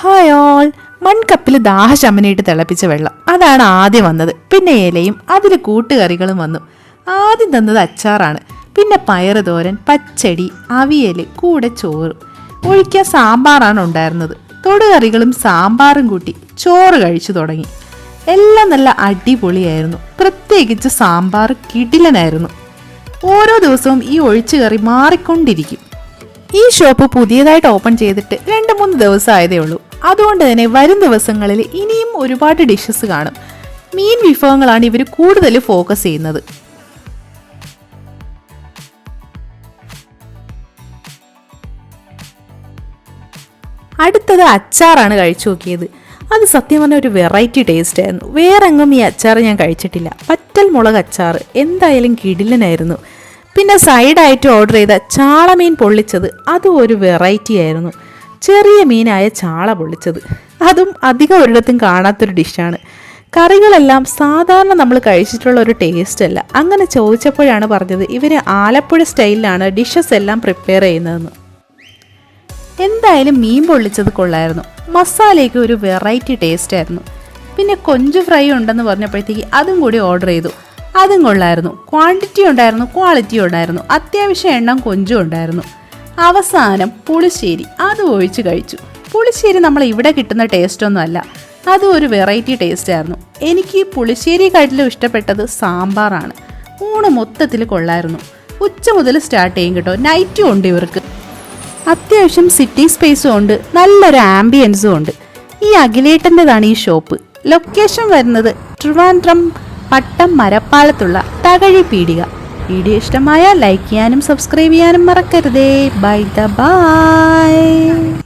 Hi all. മൺകപ്പിൽ ദാഹശമനയിട്ട് തിളപ്പിച്ച വെള്ളം അതാണ് ആദ്യം വന്നത്. പിന്നെ ഇലയും അതിൽ കൂട്ടുകറികളും വന്നു. ആദ്യം തന്നത് അച്ചാറാണ്. പിന്നെ പയറ് തോരൻ, പച്ചടി, അവിയൽ, കൂടെ ചോറ്. ഒഴിക്കാൻ സാമ്പാറാണ് ഉണ്ടായിരുന്നത്. തൊടുകറികളും സാമ്പാറും കൂട്ടി ചോറ് കഴിച്ചു തുടങ്ങി. എല്ലാം നല്ല അടിപൊളിയായിരുന്നു. പ്രത്യേകിച്ച് സാമ്പാർ കിടിലനായിരുന്നു. ഓരോ ദിവസവും ഈ ഒഴിച്ചുകറി മാറിക്കൊണ്ടിരിക്കും. ഈ ഷോപ്പ് പുതിയതായിട്ട് ഓപ്പൺ ചെയ്തിട്ട് 2-3 ദിവസം ആയതേ ഉള്ളൂ. അതുകൊണ്ട് തന്നെ വരും ദിവസങ്ങളിൽ ഇനിയും ഒരുപാട് ഡിഷസ് കാണും. മീൻ വിഭവങ്ങളാണ് ഇവർ കൂടുതൽ ഫോക്കസ് ചെയ്യുന്നത്. അടുത്തത് അച്ചാറാണ് കഴിച്ചു നോക്കിയത്. അത് സത്യം പറഞ്ഞ ഒരു വെറൈറ്റി ടേസ്റ്റ് ആയിരുന്നു. വേറെങ്ങും ഈ അച്ചാർ ഞാൻ കഴിച്ചിട്ടില്ല. പറ്റൽ മുളക് അച്ചാർ എന്തായാലും കിടിലനായിരുന്നു. പിന്നെ സൈഡായിട്ട് ഓർഡർ ചെയ്ത ചാളമീൻ പൊള്ളിച്ചത് അതും ഒരു വെറൈറ്റി ആയിരുന്നു. ചെറിയ മീനായ ചാള പൊള്ളിച്ചത്, അതും അധികം ഒരിടത്തും കാണാത്തൊരു ഡിഷാണ്. കറികളെല്ലാം സാധാരണ നമ്മൾ കഴിച്ചിട്ടുള്ള ഒരു ടേസ്റ്റ് അല്ല. അങ്ങനെ ചോദിച്ചപ്പോഴാണ് പറഞ്ഞത് ഇവർ ആലപ്പുഴ സ്റ്റൈലിലാണ് ഡിഷസ് എല്ലാം പ്രിപ്പയർ ചെയ്യുന്നതെന്ന്. എന്തായാലും മീൻ പൊള്ളിച്ചത് കൊള്ളായിരുന്നു. മസാലയ്ക്ക് ഒരു വെറൈറ്റി ടേസ്റ്റ് ആയിരുന്നു. പിന്നെ കൊഞ്ച് ഫ്രൈ ഉണ്ടെന്ന് പറഞ്ഞപ്പോഴത്തേക്ക് അതും കൂടി ഓർഡർ ചെയ്തു. അതും കൊള്ളായിരുന്നു. ക്വാണ്ടിറ്റി ഉണ്ടായിരുന്നു, ക്വാളിറ്റി ഉണ്ടായിരുന്നു. അത്യാവശ്യം എണ്ണം കൊഞ്ചും ഉണ്ടായിരുന്നു. അവസാനം പുളിശ്ശേരി, അത് ഒഴിച്ച് കഴിച്ചു. പുളിശ്ശേരി നമ്മൾ ഇവിടെ കിട്ടുന്ന ടേസ്റ്റൊന്നും അല്ല. അതും ഒരു വെറൈറ്റി ടേസ്റ്റ് ആയിരുന്നു. എനിക്ക് പുളിശ്ശേരിക്കാട്ടിലും ഇഷ്ടപ്പെട്ടത് സാമ്പാറാണ്. ഊണ് മൊത്തത്തിൽ കൊള്ളായിരുന്നു. ഉച്ച മുതൽ സ്റ്റാർട്ട് ചെയ്യും കേട്ടോ. നൈറ്റും ഉണ്ട് ഇവർക്ക്. അത്യാവശ്യം സിറ്റി സ്പേസും ഉണ്ട്, നല്ലൊരു ആംബിയൻസും ഉണ്ട്. ഈ അഖിലേട്ടൻ്റെതാണ് ഈ ഷോപ്പ്. ലൊക്കേഷൻ വരുന്നത് ട്രിവാൻഡ്രം പട്ടം മരപ്പാലത്തുള്ള തകഴി പീടിക. വീഡിയോ ഇഷ്ടമായ ലൈക്ക് ചെയ്യാനും സബ്സ്ക്രൈബ് ചെയ്യാനും മറക്കരുതേ. ബൈ.